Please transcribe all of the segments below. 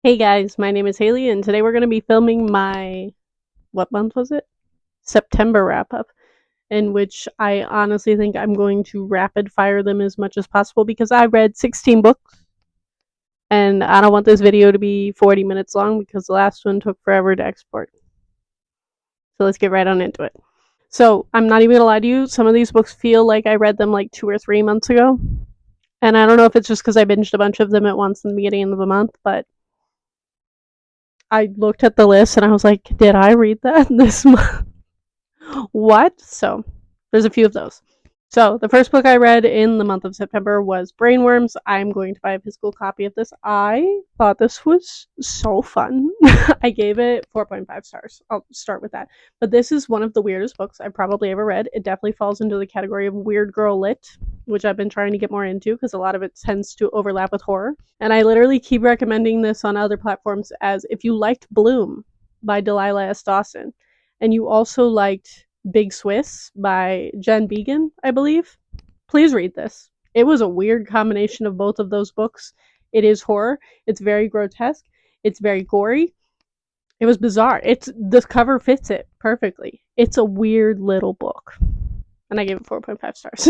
Hey guys, my name is Haley, and today we're going to be filming my, what month was it? September wrap up, in which I honestly think I'm going to rapid fire them as much as possible because I read 16 books, and I don't want this video to be 40 minutes long because the last one took forever to export. So let's get right on into it. So I'm not even going to lie to you, some of these books feel like I read them like 2 or 3 months ago, and I don't know if it's just because I binged a bunch of them at once in the beginning of the month, but I looked at the list and I was like, did I read that this month? What? So there's a few of those. So the first book I read in the month of September was Brainworms. I'm going to buy a physical copy of this. I thought this was so fun. I gave it 4.5 stars. I'll start with that. But this is one of the weirdest books I've probably ever read. It definitely falls into the category of weird girl lit, which I've been trying to get more into because a lot of it tends to overlap with horror. And I literally keep recommending this on other platforms as if you liked Bloom by Delilah S. Dawson and you also liked Big Swiss by Jen Began, I believe, please read this. It was a weird combination of both of those books. It is horror. It's very grotesque. It's very gory. It was bizarre. It's the cover fits it perfectly. It's a weird little book. And I gave it 4.5 stars.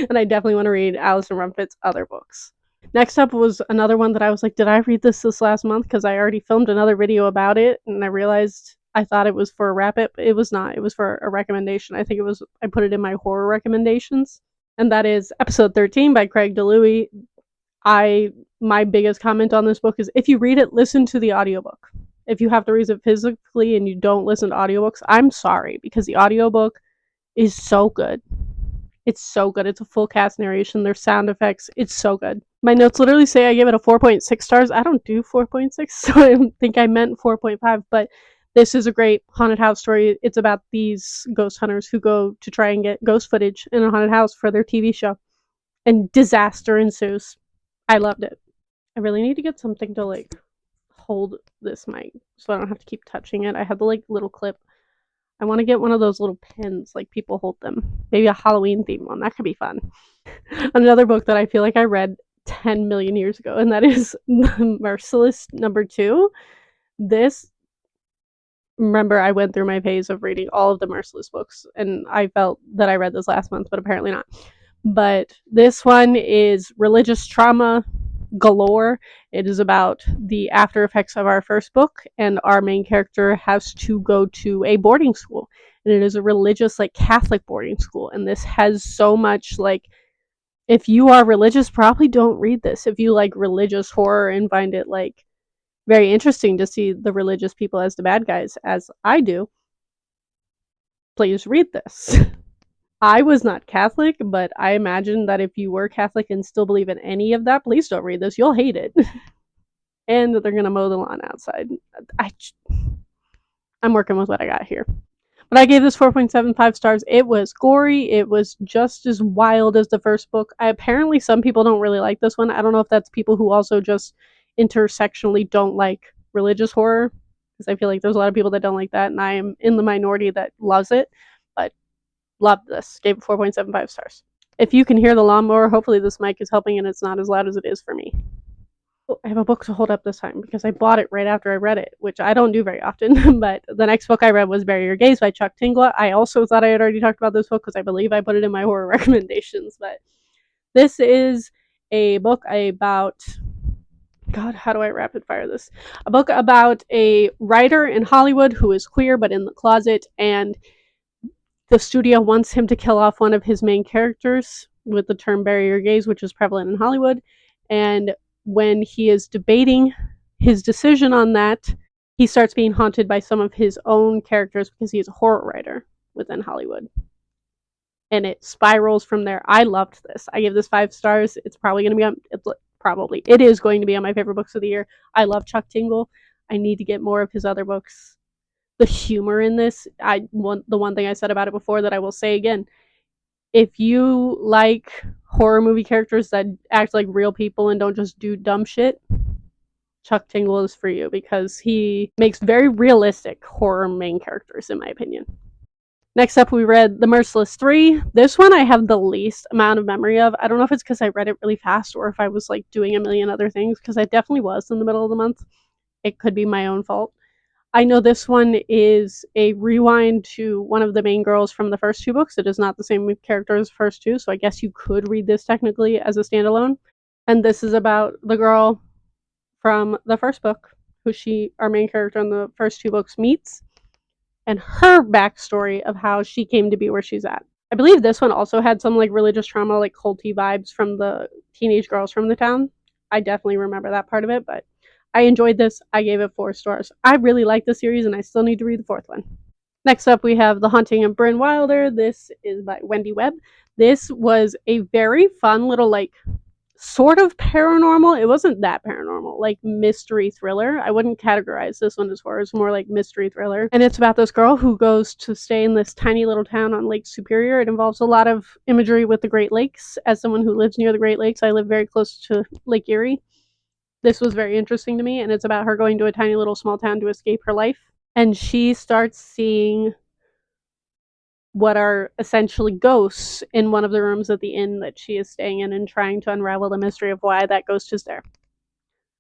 And I definitely want to read Alison Rumfitt's other books. Next up was another one that I was like, did I read this last month? Because I already filmed another video about it, and I realized I thought it was for a wrap up. It was not. It was for a recommendation. I think it was. I put it in my horror recommendations, and that is episode 13 by Craig DeLuey. My biggest comment on this book is if you read it, listen to the audiobook. If you have to read it physically and you don't listen to audiobooks, I'm sorry because the audiobook is so good. It's so good. It's a full cast narration. There's sound effects. It's so good. My notes literally say I give it a 4.6 stars. I don't do 4.6, so I think I meant 4.5, but this is a great haunted house story. It's about these ghost hunters who go to try and get ghost footage in a haunted house for their TV show, and disaster ensues. I loved it. I really need to get something to like hold this mic so I don't have to keep touching it. I have the like little clip. I want to get one of those little pens like people hold them. Maybe a Halloween themed one. That could be fun. Another book that I feel like I read 10 million years ago, and that is Merciless #2. This, remember, I went through my phase of reading all of the Merciless books, and I felt that I read this last month, but apparently not. But this one is religious trauma galore. It is about the after effects of our first book, and our main character has to go to a boarding school, and it is a religious, like Catholic boarding school. And this has so much like, if you are religious, probably don't read this. If you like religious horror and find it like very interesting to see the religious people as the bad guys, as I do, please read this. I was not Catholic, but I imagine that if you were Catholic and still believe in any of that, please don't read this. You'll hate it. And that they're going to mow the lawn outside. I'm working with what I got here. But I gave this 4.75 stars. It was gory. It was just as wild as the first book. Apparently, some people don't really like this one. I don't know if that's people who also just intersectionally don't like religious horror, because I feel like there's a lot of people that don't like that, and I am in the minority that loves it. But loved this. Gave it 4.75 stars. If you can hear the lawnmower, hopefully this mic is helping and it's not as loud as it is for me. I have a book to hold up this time because I bought it right after I read it, which I don't do very often. But the next book I read was Bury Your Gaze by Chuck Tingla. I also thought I had already talked about this book because I believe I put it in my horror recommendations. But this is a book about, God, how do I rapid fire this? A book about a writer in Hollywood who is queer but in the closet, and the studio wants him to kill off one of his main characters with the term bury your gaze, which is prevalent in Hollywood. And when he is debating his decision on that, he starts being haunted by some of his own characters because he is a horror writer within Hollywood. And it spirals from there. I loved this. I give this 5 stars. It's probably going to be on, it is going to be on my favorite books of the year. I love Chuck Tingle. I need to get more of his other books. The humor in this, the one thing I said about it before that I will say again, if you like horror movie characters that act like real people and don't just do dumb shit, Chuck Tingle is for you because he makes very realistic horror main characters, in my opinion. Next up, we read The Merciless 3. This one I have the least amount of memory of. I don't know if it's because I read it really fast or if I was like doing a million other things, because I definitely was in the middle of the month. it could be my own fault. I know this one is a rewind to one of the main girls from the first two books. It is not the same character as the first two, so I guess you could read this technically as a standalone. And this is about the girl from the first book, who our main character in the first two books, meets, and her backstory of how she came to be where she's at. I believe this one also had some like religious trauma, like culty vibes from the teenage girls from the town. I definitely remember that part of it, but I enjoyed this. I gave it 4 stars. I really like the series, and I still need to read the 4th one. Next up, we have The Haunting of Bryn Wilder. This is by Wendy Webb. This was a very fun little, like, sort of paranormal. It wasn't that paranormal, like mystery thriller. I wouldn't categorize this one as horror. It's more like mystery thriller. And it's about this girl who goes to stay in this tiny little town on Lake Superior. It involves a lot of imagery with the Great Lakes. As someone who lives near the Great Lakes, I live very close to Lake Erie. This was very interesting to me, and it's about her going to a tiny little small town to escape her life. And she starts seeing what are essentially ghosts in one of the rooms at the inn that she is staying in, and trying to unravel the mystery of why that ghost is there.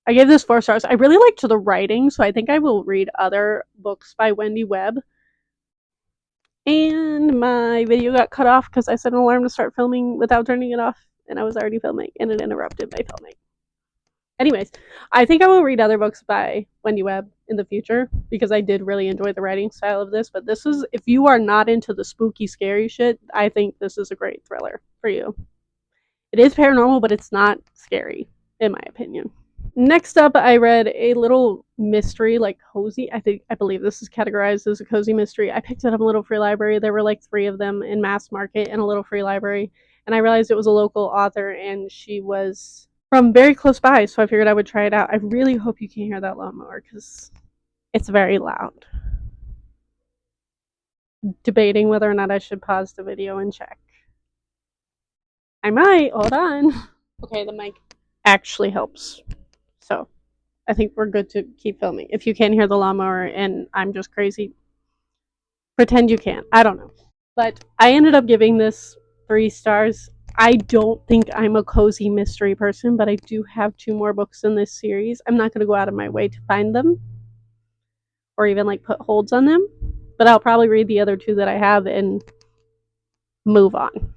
I gave this 4 stars. I really liked the writing, so I think I will read other books by Wendy Webb. And my video got cut off because I set an alarm to start filming without turning it off, and I was already filming, and it interrupted my filming. Anyways, I think I will read other books by Wendy Webb in the future, because I did really enjoy the writing style of this. But this is, if you are not into the spooky, scary shit, I think this is a great thriller for you. It is paranormal, but it's not scary, in my opinion. Next up, I read a little mystery, like cozy. I believe this is categorized as a cozy mystery. I picked it up in a little free library. There were like 3 of them in Mass Market in a little free library, and I realized it was a local author, and she was from very close by, so I figured I would try it out. I really hope you can hear that lawnmower, because it's very loud. Debating whether or not I should pause the video and check. I might. Hold on. Okay, the mic actually helps. So I think we're good to keep filming. If you can't hear the lawnmower and I'm just crazy, pretend you can. I don't know. But I ended up giving this 3 stars. I don't think I'm a cozy mystery person, but I do have 2 more books in this series. I'm not going to go out of my way to find them, or even like put holds on them, but I'll probably read the other 2 that I have and move on.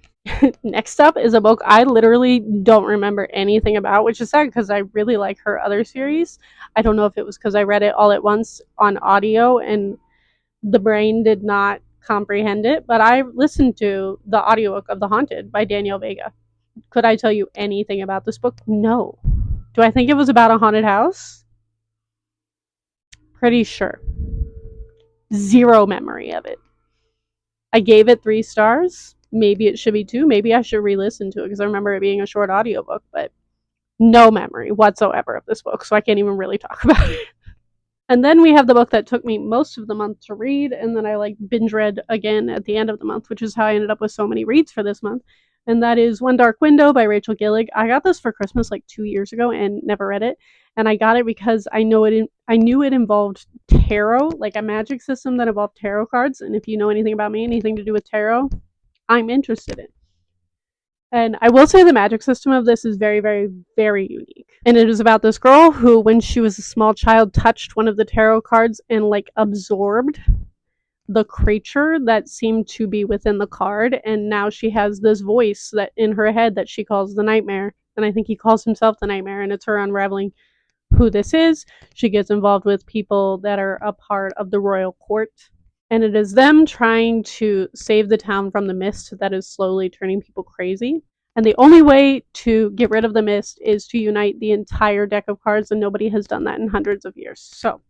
Next up is a book I literally don't remember anything about, which is sad because I really like her other series. I don't know if it was because I read it all at once on audio and the brain did not comprehend it, but I listened to the audiobook of The Haunted by Danielle Vega. Could I tell you anything about this book? No. Do I think it was about a haunted house? Pretty sure. 0 memory of it. I gave it 3 stars. Maybe it should be 2. Maybe I should re-listen to it because I remember it being a short audiobook, but no memory whatsoever of this book, so I can't even really talk about it. And then we have the book that took me most of the month to read, and then I like binge read again at the end of the month, which is how I ended up with so many reads for this month. And that is One Dark Window by Rachel Gillig. I got this for Christmas like 2 years ago and never read it. And I got it because I knew it involved tarot, like a magic system that involved tarot cards. And if you know anything about me, anything to do with tarot, I'm interested in. And I will say the magic system of this is very, very, very unique. And it is about this girl who, when she was a small child, touched one of the tarot cards and like absorbed the creature that seemed to be within the card. And now she has this voice that in her head that she calls the Nightmare. And I think he calls himself the Nightmare, and it's her unraveling who this is. She gets involved with people that are a part of the royal court. And it is them trying to save the town from the mist that is slowly turning people crazy. And the only way to get rid of the mist is to unite the entire deck of cards, and nobody has done that in hundreds of years. So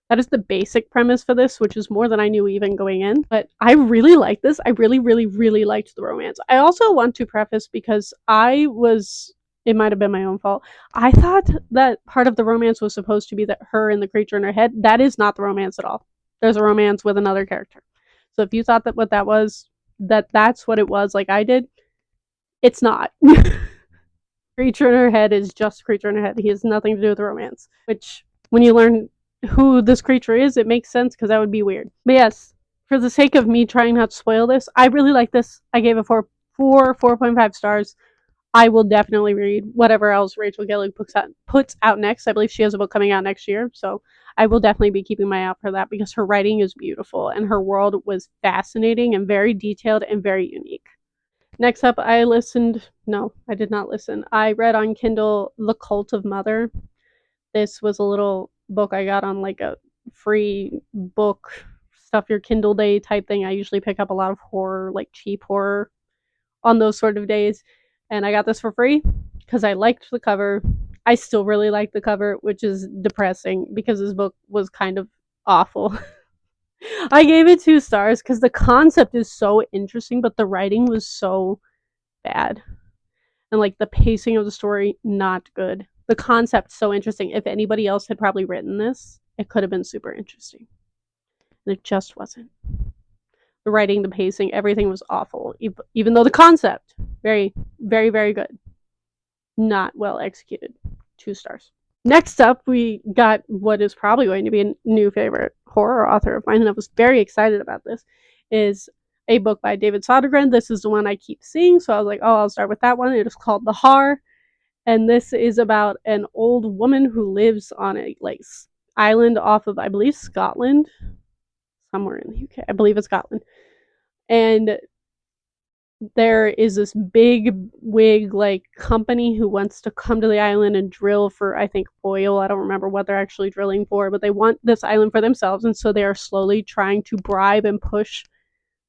that is the basic premise for this, which is more than I knew even going in. But I really like this. I really, really, really liked the romance. I also want to preface, because it might have been my own fault. I thought that part of the romance was supposed to be that her and the creature in her head. That is not the romance at all. There's a romance with another character. So if you thought that what that was, that's what it was like I did, it's not. Creature in her head is just creature in her head. He has nothing to do with the romance. Which, when you learn who this creature is, it makes sense, because that would be weird. But yes, for the sake of me trying not to spoil this, I really like this. I gave it 4.5 stars. I will definitely read whatever else Rachel Gillig puts out next. I believe she has a book coming out next year, so I will definitely be keeping my eye out for that because her writing is beautiful and her world was fascinating and very detailed and very unique. Next up, I did not listen. I read on Kindle The Cult of Mother. This was a little book I got on like a free book stuff your Kindle day type thing. I usually pick up a lot of horror, like cheap horror on those sort of days. And I got this for free because I liked the cover. I still really like the cover, which is depressing because this book was kind of awful. I gave it 2 stars because the concept is so interesting, but the writing was so bad. And like the pacing of the story, not good. The concept, so interesting. If anybody else had probably written this, it could have been super interesting. And it just wasn't. The writing, the pacing, everything was awful. Even though the concept, very, very, very good. Not well executed. 2 stars. Next up, we got what is probably going to be a new favorite horror author of mine, and I was very excited about this, is a book by David Sodergren. This is the one I keep seeing, so I was like, oh, I'll start with that one. It is called The Har, and this is about an old woman who lives on a like island off of, I believe, Scotland, somewhere in the UK. I believe it's Scotland. And there is this big wig like company who wants to come to the island and drill for, I think, oil. I don't remember what they're actually drilling for, but they want this island for themselves, and so they are slowly trying to bribe and push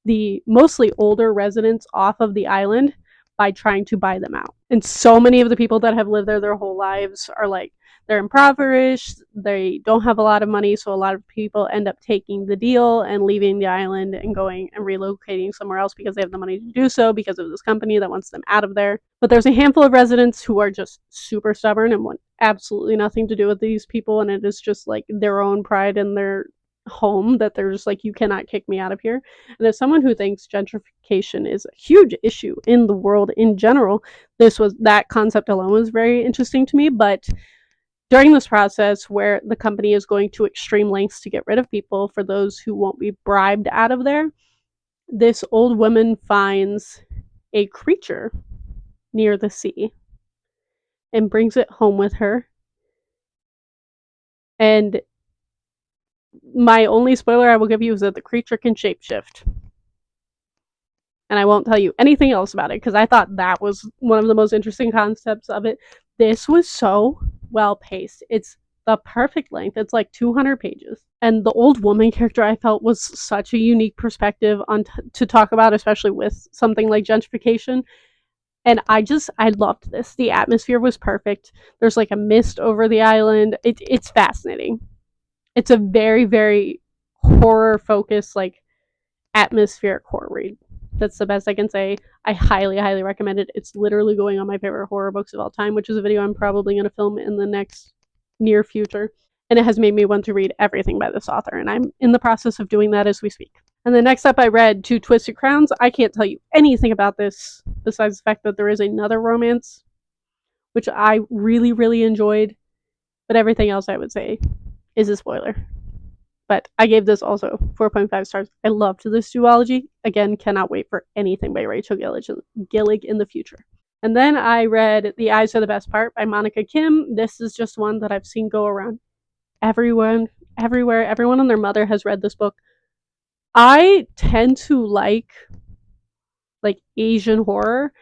the mostly older residents off of the island by trying to buy them out. And so many of the people that have lived there their whole lives are like, they're impoverished, they don't have a lot of money, so a lot of people end up taking the deal and leaving the island and going and relocating somewhere else because they have the money to do so because of this company that wants them out of there. But there's a handful of residents who are just super stubborn and want absolutely nothing to do with these people, and it is just like their own pride and their home that they're just like, you cannot kick me out of here. And as someone who thinks gentrification is a huge issue in the world in general, that concept alone was very interesting to me. But during this process where the company is going to extreme lengths to get rid of people for those who won't be bribed out of there, this old woman finds a creature near the sea and brings it home with her. And my only spoiler I will give you is that the creature can shapeshift. And I won't tell you anything else about it because I thought that was one of the most interesting concepts of it. This was so well paced. It's the perfect length. It's like 200 pages. And the old woman character I felt was such a unique perspective to talk about, especially with something like gentrification. And I loved this. The atmosphere was perfect. There's like a mist over the island. It's fascinating. It's a very, very horror focused, like atmospheric horror read. That's the best I can say. I highly, highly recommend it. It's literally going on my favorite horror books of all time, which is a video I'm probably going to film in the next near future. And it has made me want to read everything by this author, and I'm in the process of doing that as we speak. And then next up, I read Two Twisted Crowns. I can't tell you anything about this besides the fact that there is another romance, which I really, really enjoyed. But everything else I would say is a spoiler. But I gave this also 4.5 stars. I loved this duology. Again, cannot wait for anything by Rachel Gillig in the future. And then I read The Eyes Are the Best Part by Monica Kim. This is just one that I've seen go around everywhere. Everyone and their mother has read this book. I tend to like Asian horror,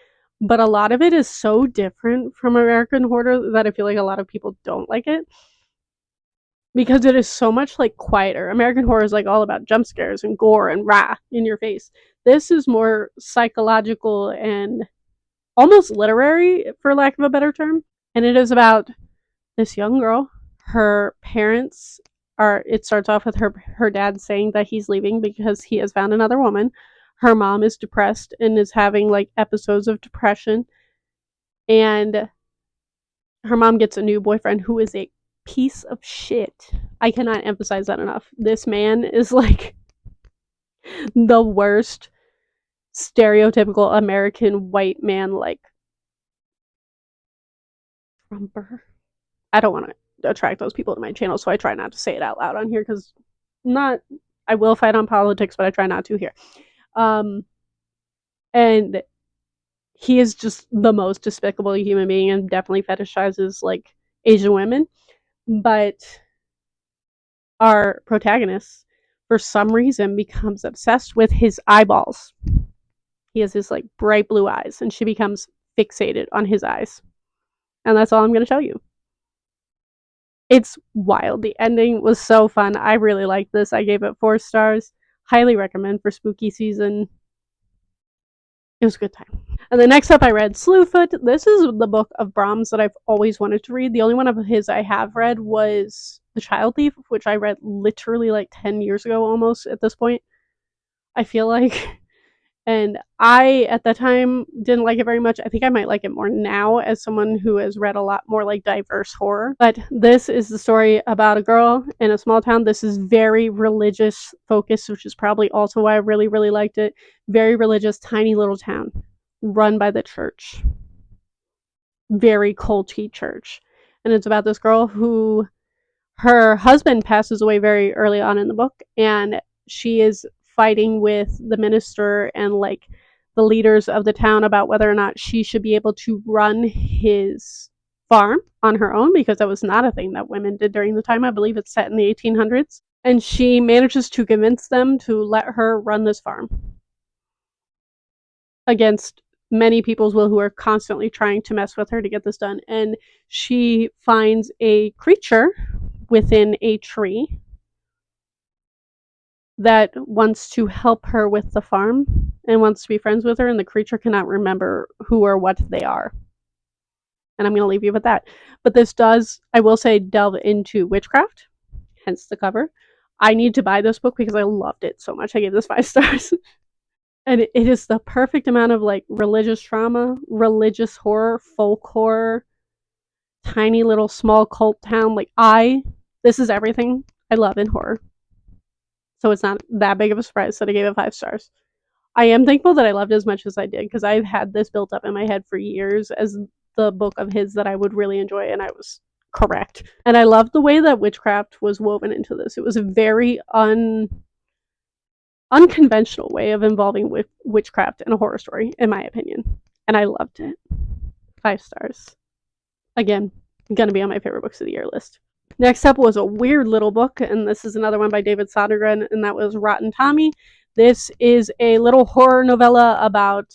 but a lot of it is so different from American horror that I feel like a lot of people don't like it. Because it is so much like quieter. American horror is like all about jump scares and gore and rah in your face. This is more psychological and almost literary, for lack of a better term. And it is about this young girl. Her parents it starts off with her dad saying that he's leaving because he has found another woman. Her mom is depressed and is having like episodes of depression. And her mom gets a new boyfriend who is a piece of shit. I cannot emphasize that enough. This man is like the worst stereotypical American white man, like Trumper. I don't want to attract those people to my channel, so I try not to say it out loud on here because I will fight on politics, but I try not to here. And he is just the most despicable human being and definitely fetishizes like Asian women. But our protagonist, for some reason, becomes obsessed with his eyeballs. He has his like bright blue eyes, and she becomes fixated on his eyes. And that's all I'm going to show you. It's wild. The ending was so fun. I really liked this. I gave it 4 stars. Highly recommend for spooky season. It was a good time. And the next up I read Slewfoot. This is the book of Brahms that I've always wanted to read. The only one of his I have read was The Child Thief, which I read literally like 10 years ago almost at this point. I feel like. And I, at the time, didn't like it very much. I think I might like it more now as someone who has read a lot more like diverse horror. But this is the story about a girl in a small town. This is very religious focused, which is probably also why I really, really liked it. Very religious, tiny little town run by the church. Very culty church. And it's about this girl who, her husband passes away very early on in the book, and she is fighting with the minister and like the leaders of the town about whether or not she should be able to run his farm on her own, because that was not a thing that women did during the time. I believe it's set in the 1800s. And she manages to convince them to let her run this farm against many people's will who are constantly trying to mess with her to get this done. And she finds a creature within a tree that wants to help her with the farm and wants to be friends with her, and the creature cannot remember who or what they are. And I'm going to leave you with that. But this does, I will say, delve into witchcraft, hence the cover. I need to buy this book because I loved it so much. I gave this 5 stars. And it is the perfect amount of like religious trauma, religious horror, folk horror, tiny little small cult town. Like this is everything I love in horror. So it's not that big of a surprise that I gave it 5 stars. I am thankful that I loved it as much as I did, because I've had this built up in my head for years as the book of his that I would really enjoy, and I was correct. And I loved the way that witchcraft was woven into this. It was a very unconventional way of involving witchcraft in a horror story, in my opinion. And I loved it. 5 stars. Again, gonna be on my favorite books of the year list. Next up was a weird little book, and this is another one by David Sodergren, and that was Rotten Tommy. This is a little horror novella about,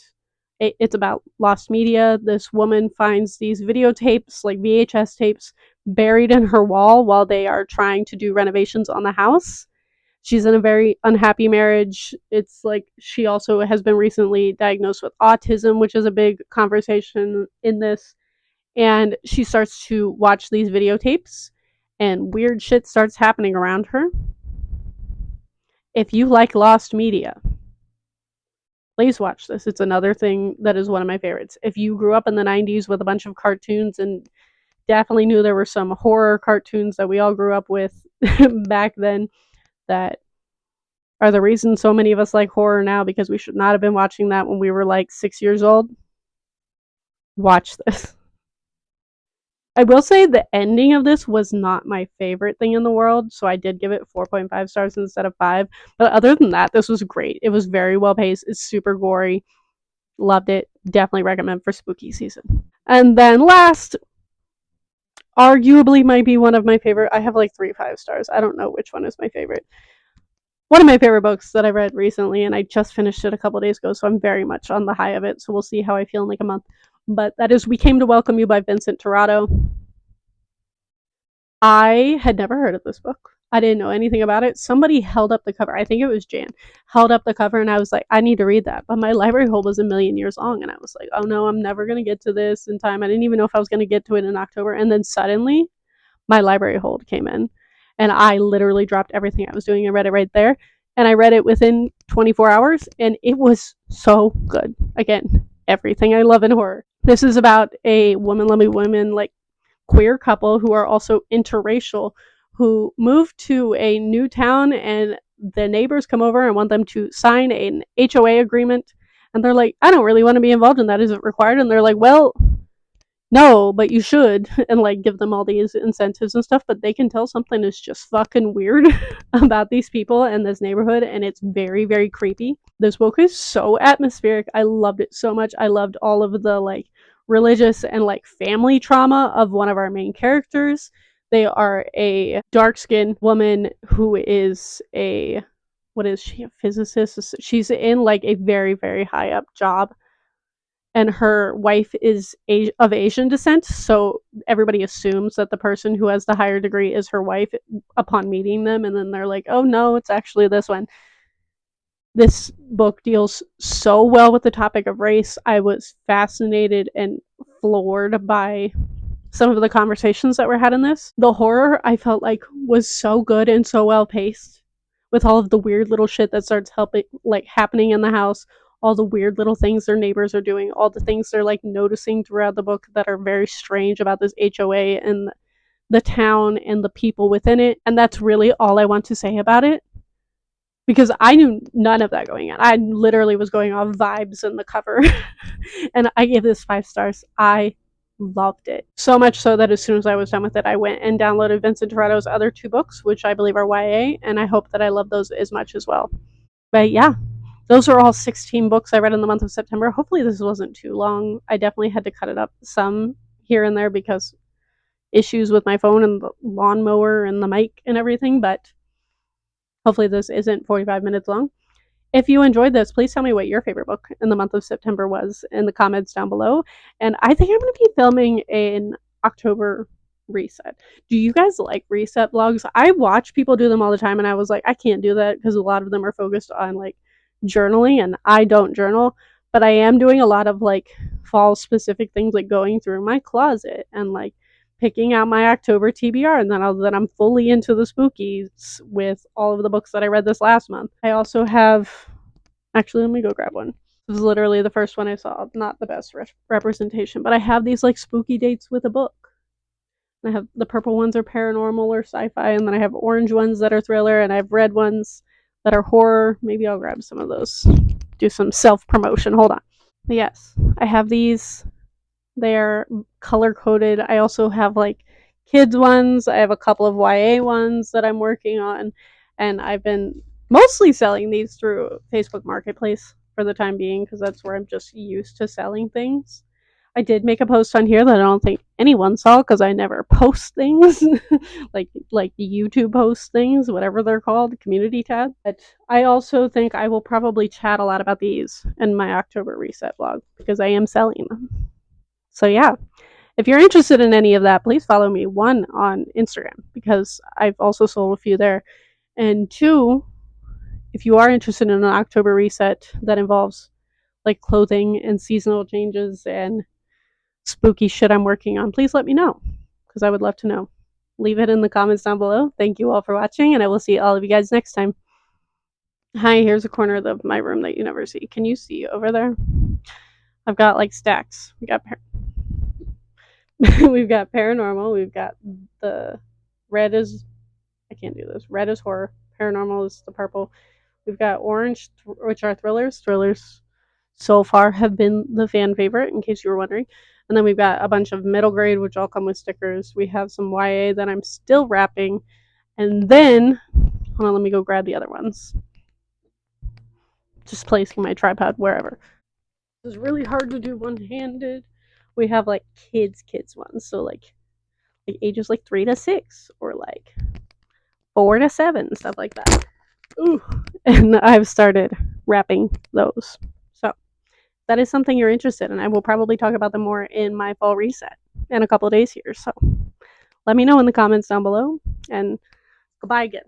it's about lost media. This woman finds these videotapes, like VHS tapes, buried in her wall while they are trying to do renovations on the house. She's in a very unhappy marriage. It's like she also has been recently diagnosed with autism, which is a big conversation in this. And she starts to watch these videotapes, and weird shit starts happening around her. If you like lost media, please watch this. It's another thing that is one of my favorites. If you grew up in the 90s with a bunch of cartoons and definitely knew there were some horror cartoons that we all grew up with back then that are the reason so many of us like horror now, because we should not have been watching that when we were like 6 years old, watch this. I will say the ending of this was not my favorite thing in the world, so I did give it 4.5 stars instead of 5. But other than that, this was great. It was very well paced. It's super gory. Loved it. Definitely recommend for spooky season. And then last, arguably might be one of my favorite. I have like 3 5 stars. I don't know which one is my favorite. One of my favorite books that I read recently, and I just finished it a couple days ago, so I'm very much on the high of it. So we'll see how I feel in like a month. But that is We Came to Welcome You by Vincent Torrado. I had never heard of this book. I didn't know anything about it. Somebody held up the cover. I think it was Jan. Held up the cover, and I was like, I need to read that. But my library hold was a million years long, and I was like, oh no, I'm never going to get to this in time. I didn't even know if I was going to get to it in October. And then suddenly, my library hold came in, and I literally dropped everything I was doing and read it right there. And I read it within 24 hours, and it was so good. Again, everything I love in horror. This is about a woman, like queer couple who are also interracial, who move to a new town, and the neighbors come over and want them to sign an HOA agreement. And they're like, I don't really want to be involved in that. Is it required? And they're like, well, No, but you should, and like give them all these incentives and stuff, but they can tell something is just fucking weird about these people and this neighborhood, and it's very, very creepy. This book is so atmospheric. I loved it so much. I loved all of the like religious and like family trauma of one of our main characters. They are a dark skinned woman who is a, what is she, a physicist? She's in like a very, very high up job, and her wife is of Asian descent, so everybody assumes that the person who has the higher degree is her wife upon meeting them, and then they're like, oh no, it's actually this one. This book deals so well with the topic of race. I was fascinated and floored by some of the conversations that were had in this. The horror, I felt like, was so good and so well paced, with all of the weird little shit that starts helping like happening in the house, all the weird little things their neighbors are doing, all the things they're like noticing throughout the book that are very strange about this HOA and the town and the people within it. And that's really all I want to say about it, because I knew none of that going in. I literally was going off vibes in the cover. And I gave this 5 stars. I loved it. So much so that as soon as I was done with it, I went and downloaded Vincent Toretto's other 2 books, which I believe are YA, and I hope that I love those as much as well. But yeah, those are all 16 books I read in the month of September. Hopefully this wasn't too long. I definitely had to cut it up some here and there because issues with my phone and the lawnmower and the mic and everything, but hopefully this isn't 45 minutes long. If you enjoyed this, please tell me what your favorite book in the month of September was in the comments down below. And I think I'm going to be filming an October reset. Do you guys like reset vlogs? I watch people do them all the time, and I was like, I can't do that because a lot of them are focused on like journaling, and I don't journal. But I am doing a lot of like fall specific things, like going through my closet and like picking out my October TBR, and then I'm fully into the spookies with all of the books that I read this last month. I also have, actually, let me go grab one. This is literally the first one I saw. Not the best representation, but I have these like spooky dates with a book. I have the purple ones are paranormal or sci-fi, and then I have orange ones that are thriller, and I have red ones that are horror. Maybe I'll grab some of those. Do some self-promotion. Hold on. But yes, I have these. They're color coded. I also have like kids ones. I have a couple of YA ones that I'm working on, and I've been mostly selling these through Facebook Marketplace for the time being because that's where I'm just used to selling things. I did make a post on here that I don't think anyone saw because I never post things like YouTube post things, whatever they're called, the community tab. But I also think I will probably chat a lot about these in my October reset vlog because I am selling them. So yeah, if you're interested in any of that, please follow me. 1, on Instagram, because I've also sold a few there. And 2, if you are interested in an October reset that involves like clothing and seasonal changes and spooky shit I'm working on, please let me know, because I would love to know. Leave it in the comments down below. Thank you all for watching, and I will see all of you guys next time. Hi, here's a corner of my room that you never see. Can you see over there? I've got like stacks. We've got paranormal. We've got the red is, I can't do this. Red is horror. Paranormal is the purple. We've got orange, which are thrillers. Thrillers so far have been the fan favorite, in case you were wondering. And then we've got a bunch of middle grade, which all come with stickers. We have some YA that I'm still wrapping. And then, hold on, let me go grab the other ones. Just placing my tripod wherever. It's really hard to do one-handed. We have like kids ones, so like ages like 3 to 6 or like 4 to 7, stuff like that. Ooh. And I've started wrapping those. So that is something you're interested in. I will probably talk about them more in my fall reset in a couple of days here. So let me know in the comments down below, and goodbye again.